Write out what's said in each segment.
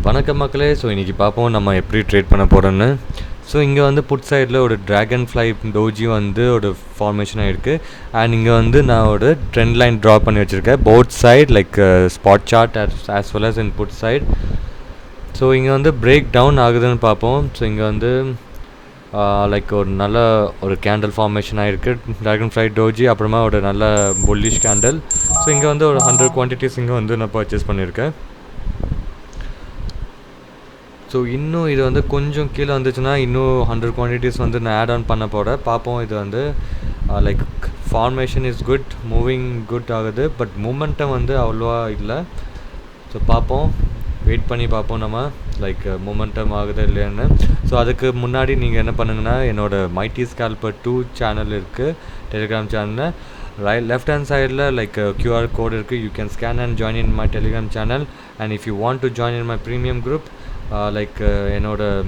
வணக்கம் மக்களே. ஸோ இன்றைக்கி பார்ப்போம் நம்ம எப்படி ட்ரேட் பண்ண போகிறோன்னு. ஸோ இங்கே வந்து புட் சைடில் ஒரு ட்ராகன் ஃப்ளை டோஜி வந்து ஒரு ஃபார்மேஷனாக இருக்குது. அண்ட் இங்கே வந்து நான் ஒரு ட்ரெண்ட் லைன் ட்ரா பண்ணி வச்சுருக்கேன் both side like spot chart as well as in put side. So இங்கே வந்து பிரேக் டவுன் ஆகுதுன்னு பார்ப்போம். ஸோ இங்கே வந்து லைக் ஒரு நல்ல ஒரு கேண்டில் ஃபார்மேஷன் ஆகிருக்கு ட்ராகன் ஃப்ளை டோஜி, அப்புறமா ஒரு நல்ல புல்லிஷ் கேண்டில். ஸோ இங்கே வந்து ஒரு 100 குவான்டிட்டிஸ் இங்கே வந்து நான் பர்ச்சேஸ் பண்ணியிருக்கேன். ஸோ இன்னும் இது வந்து கொஞ்சம் கீழே வந்துச்சுன்னா இன்னும் 100 குவான்டிட்டிஸ் வந்து நான் ஆட் ஆன் பண்ண போகிறேன். பார்ப்போம். இது வந்து like formation is good, moving good ஆகுது, பட் மூமெண்டம் வந்து அவ்வளோவா இல்லை. ஸோ பார்ப்போம், வெயிட் பண்ணி பார்ப்போம் நம்ம லைக் மூமெண்டம் ஆகுது இல்லையான்னு. ஸோ அதுக்கு முன்னாடி நீங்கள் என்ன பண்ணுங்கன்னா, என்னோடய மைட்டி ஸ்கேல்பர் 2 சேனல் இருக்குது டெலிகிராம் சேனலில். லெஃப்ட் ஹேண்ட் சைடில் லைக் QR கோட் இருக்குது. You can scan and join in my Telegram channel. And if you want to join in my premium group like என்னோடய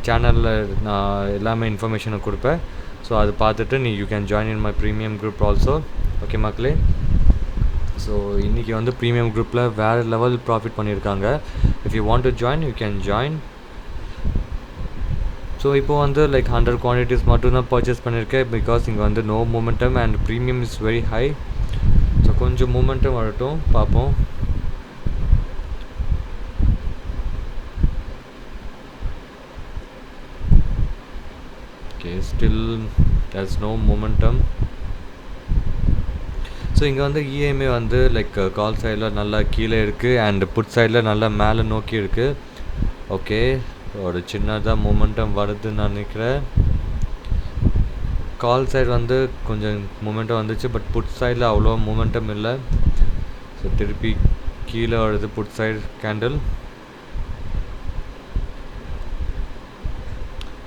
சேனலில் நான் எல்லாமே இன்ஃபர்மேஷனை கொடுப்பேன். ஸோ அது பார்த்துட்டு you can join in my premium group also. Okay மக்களே. ஸோ இன்றைக்கி வந்து ப்ரீமியம் குரூப்பில் வேறு லெவல் ப்ராஃபிட் பண்ணியிருக்காங்க. If you want to join you can join. So இப்போது வந்து லைக் 100 குவான்டிட்டிஸ் மட்டும்தான் பர்ச்சேஸ் பண்ணியிருக்கேன், பிகாஸ் இங்கே வந்து no momentum and premium is very high. So கொஞ்சம் மூமெண்டம் வரட்டும், பார்ப்போம். Still there's no momentum. So இங்கே வந்து EMA வந்து லைக் கால் சைடில் நல்லா கீழே இருக்குது அண்ட் புட் சைடில் நல்லா மேலே நோக்கி இருக்குது. ஓகே, ஒரு சின்னதாக மூமெண்டம் வருதுன்னு நினைக்கிறேன். கால் சைடு வந்து கொஞ்சம் மூமெண்டம் வந்துச்சு, பட் புட் சைடில் அவ்வளோ மூமெண்டம் இல்லை. ஸோ திருப்பி கீழே வருது புட் சைடு கேண்டில்.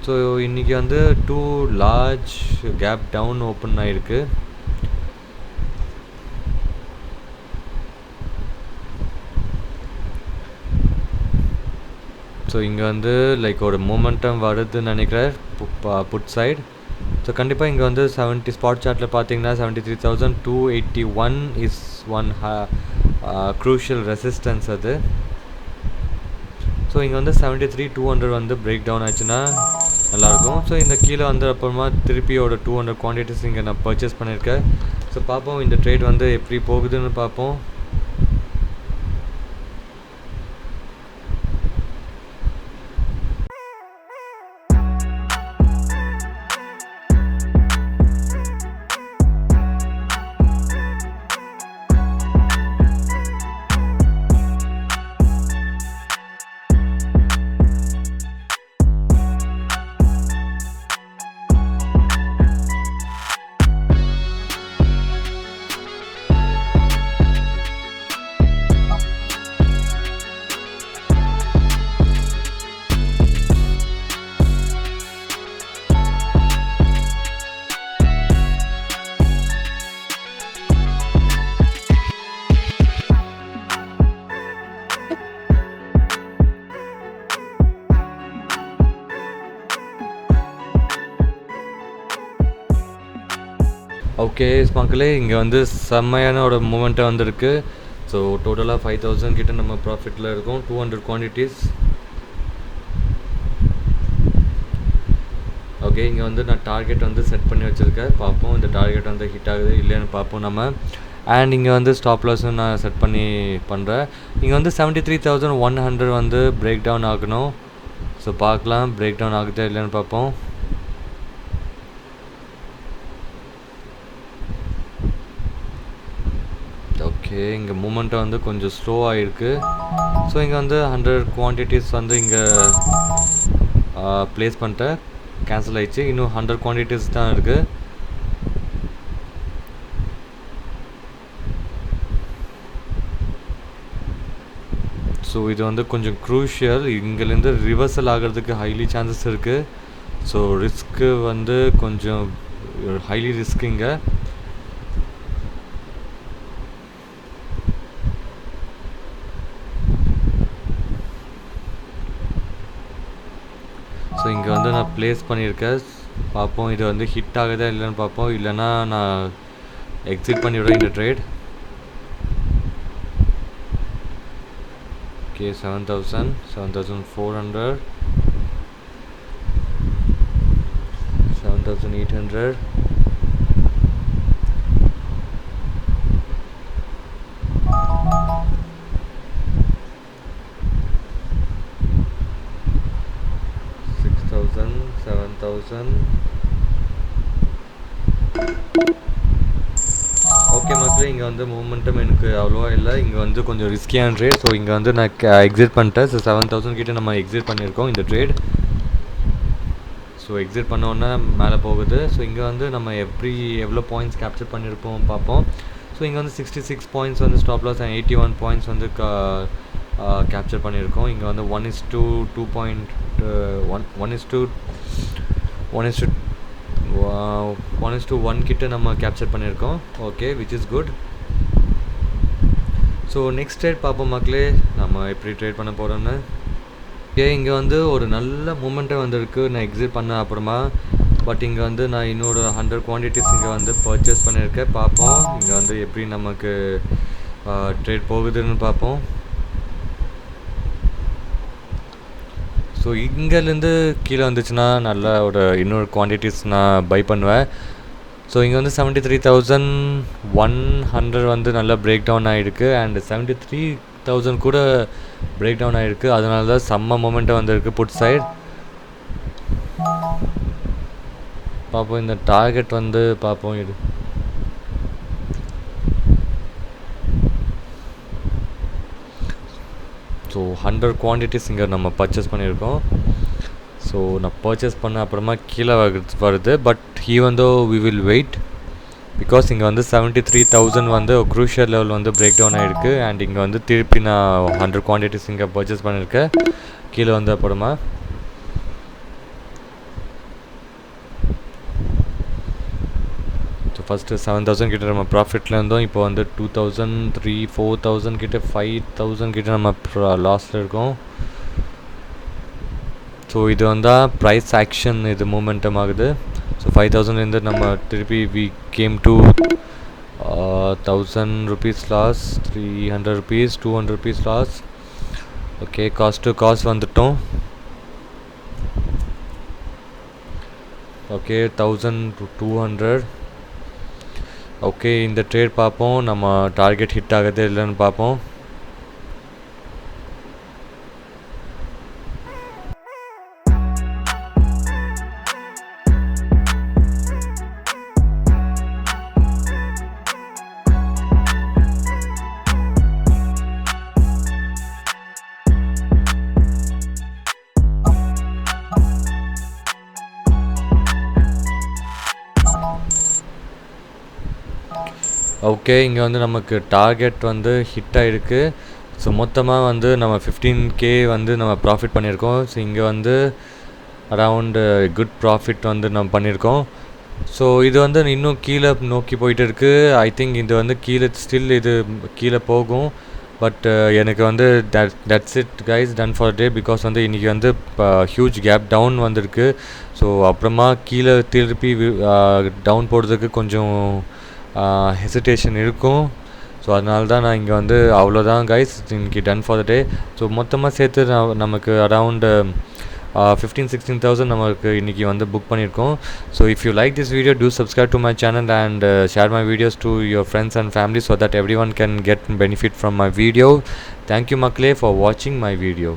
ஸோ இன்றைக்கி வந்து 2 லார்ஜ் கேப் டவுன் ஓப்பன் ஆகிருக்கு. ஸோ இங்கே வந்து லைக் ஒரு மூமெண்டம் வருதுன்னு நினைக்கிறேன் புட் சைடு. ஸோ கண்டிப்பாக இங்கே வந்து 70 ஸ்பாட் சார்ட்டில் பார்த்தீங்கன்னா 73,281 இஸ் ஒன் க்ரூஷியல் ரெசிஸ்டன்ஸ் அது. ஸோ இங்கே வந்து 73,200 வந்து பிரேக் டவுன் ஆச்சுன்னா நல்லாயிருக்கும். ஸோ இந்த கீழே வந்து அப்புறமா திருப்பியோட 200 குவான்டிட்டிஸ் இங்கே நான் பர்ச்சேஸ் பண்ணியிருக்கேன். ஸோ பார்ப்போம் இந்த ட்ரேட் வந்து எப்படி போகுதுன்னு பார்ப்போம். ஓகே மக்களே, இங்கே வந்து செம்மையான ஒரு மூமெண்ட்டாக வந்துருக்கு. ஸோ டோட்டலாக 5,000 கிட்ட நம்ம ப்ராஃபிட்டில் இருக்கும். 200 குவான்டிட்டிஸ். ஓகே, இங்கே வந்து நான் டார்கெட் வந்து செட் பண்ணி வச்சுருக்கேன். பார்ப்போம் இந்த டார்கெட் வந்து ஹிட் ஆகுது இல்லைன்னு பார்ப்போம் நம்ம. அண்ட் இங்கே வந்து ஸ்டாப் லாஸும் நான் செட் பண்ணி பண்ணுறேன். இங்கே வந்து 73,100 வந்து பிரேக் டவுன் ஆகணும். ஸோ பார்க்கலாம் பிரேக் டவுன் ஆகுதா இல்லைன்னு பார்ப்போம். ஓகே, இங்கே மூமெண்ட்டை வந்து கொஞ்சம் ஸ்லோ ஆகிருக்கு. ஸோ இங்கே வந்து 100 குவான்டிட்டிஸ் வந்து இங்கே ப்ளேஸ் பண்ணிட்டேன், கேன்சல் ஆகிடுச்சு. இன்னும் 100 குவான்டிட்டிஸ் தான் இருக்குது. ஸோ இது வந்து கொஞ்சம் க்ரூஷியல். இங்கேருந்து ரிவர்சல் ஆகிறதுக்கு ஹைலி சான்சஸ் இருக்குது. ஸோ ரிஸ்க்கு வந்து கொஞ்சம் ஹைலி ரிஸ்க் இங்கே. ஸோ இங்கே வந்து நான் ப்ளேஸ் பண்ணியிருக்கேன். பார்ப்போம் இது வந்து ஹிட் ஆகுதா இல்லைன்னு பார்ப்போம். இல்லைன்னா நான் எக்ஸிட் பண்ணிவிடுவேன் இந்த ட்ரேட். Okay, 7,000, 7,400, 7,800, 6,000, 7,000. ஓகே மக்களே, இங்கே வந்து மூமெண்டம் எனக்கு அவ்வளோவா இல்லை. இங்கே வந்து கொஞ்சம் ரிஸ்கியான ட்ரேட். ஸோ இங்கே வந்து நான் எக்ஸிட் பண்ணிட்டேன். ஸோ 7,000 கிட்ட நம்ம எக்ஸிட் பண்ணியிருக்கோம் இந்த ட்ரேட். ஸோ எக்ஸிட் பண்ணோன்னே மேலே போகுது. ஸோ இங்கே வந்து நம்ம எவ்வளோ பாயிண்ட்ஸ் கேப்சர் பண்ணியிருப்போம் பார்ப்போம். ஸோ இங்கே வந்து 66 பாயிண்ட்ஸ் வந்து ஸ்டாப் லாஸ் அண்ட் 81 பாயிண்ட்ஸ் வந்து கேப்சர் பண்ணியிருக்கோம். இங்கே வந்து 1:1 கிட்ட நம்ம கேப்சர் பண்ணியிருக்கோம். Okay, which is good. So next trade பார்ப்போம் மக்களே, நம்ம எப்படி ட்ரேட் பண்ண போகிறோன்னு. ஓகே, இங்கே வந்து ஒரு நல்ல மூமெண்ட்டை வந்திருக்கு நான் எக்ஸிட் பண்ண அப்புறமா. பட் இங்கே வந்து நான் இன்னொரு 100 குவான்டிட்டிஸ் இங்கே வந்து பர்ச்சேஸ் பண்ணியிருக்கேன். பார்ப்போம் இங்கே வந்து எப்படி நமக்கு ட்ரேட் போகுதுன்னு பார்ப்போம். ஸோ இங்கேருந்து கீழே வந்துச்சுன்னா நல்ல இன்னொரு குவான்டிட்டிஸ் நான் பை பண்ணுவேன். ஸோ இங்கே வந்து 73,100 வந்து நல்லா பிரேக் டவுன் ஆகிருக்கு. அண்ட் 73,000 கூட பிரேக் டவுன் ஆகிருக்கு. அதனால தான் செம்ம மொமெண்ட்டாக வந்துருக்கு புட் சைட். பார்ப்போம் இந்த டார்கெட் வந்து பார்ப்போம். இது ஸோ 100 குவான்டிட்டிஸ் இங்கே நம்ம பர்ச்சேஸ் பண்ணியிருக்கோம். ஸோ நான் பர்ச்சேஸ் பண்ண அப்புறமா கீழே வருது. But even though we will wait, because இங்கே வந்து 73,000 வந்து க்ரூஷியல் லெவல் வந்து பிரேக் டவுன் ஆகிருக்கு. அண்ட் இங்கே வந்து திருப்பி நான் 100 குவான்டிட்டிஸ் இங்கே பர்ச்சேஸ் பண்ணியிருக்கேன் கீழே வந்த அப்புறமா. ஸோ ஃபஸ்ட்டு 7,000 கிட்ட நம்ம ப்ராஃபிட்டில் இருந்தோம். இப்போ வந்து 2,000, 3,000, 4,000 கிட்ட, 5,000 கிட்ட நம்ம லாஸில் இருக்கோம். ஸோ இது வந்தால் ப்ரைஸ் ஆக்ஷன், இது மூமெண்டம் ஆகுது. ஸோ 5,000லேருந்து நம்ம திருப்பி we came to 1,000 rupees loss, 300 rupees, 200 rupees loss. Okay, cost to cost வந்துட்டோம். ஓகே, 1,200. ஓகே, இந்த ட்ரேட் பார்ப்போம் நம்ம டார்கெட் ஹிட் ஆகுது இல்லைன்னு பார்ப்போம். ஓகே, இங்கே வந்து நமக்கு டார்கெட் வந்து ஹிட் ஆகிருக்கு. ஸோ மொத்தமாக வந்து நம்ம 15K வந்து நம்ம ப்ராஃபிட் பண்ணியிருக்கோம். ஸோ இங்கே வந்து அரவுண்டு குட் ப்ராஃபிட் வந்து நம்ம பண்ணியிருக்கோம். ஸோ இது வந்து இன்னும் கீழே நோக்கி போயிட்டு இருக்குது. ஐ திங்க் இது வந்து இது கீழே போகும். பட் எனக்கு வந்து that's it guys, done for day. Because வந்து இன்றைக்கி வந்து ஹியூஜ் கேப் டவுன் வந்திருக்கு. ஸோ அப்புறமா கீழே திருப்பி டவுன் போடுறதுக்கு கொஞ்சம் ஹெசிடேஷன் இருக்கும். ஸோ அதனால தான் நான் இங்கே வந்து அவ்வளோதான் கைஸ், இன்றைக்கி done for the day. So மொத்தமாக சேர்த்து நமக்கு அரவுண்டு 15,000-16,000 நமக்கு இன்றைக்கி வந்து புக் பண்ணியிருக்கோம். So if you like this video, two subscribe to my channel and share my videos to your friends and family so that everyone can get benefit from my video. Thank you மக்களே for watching my video.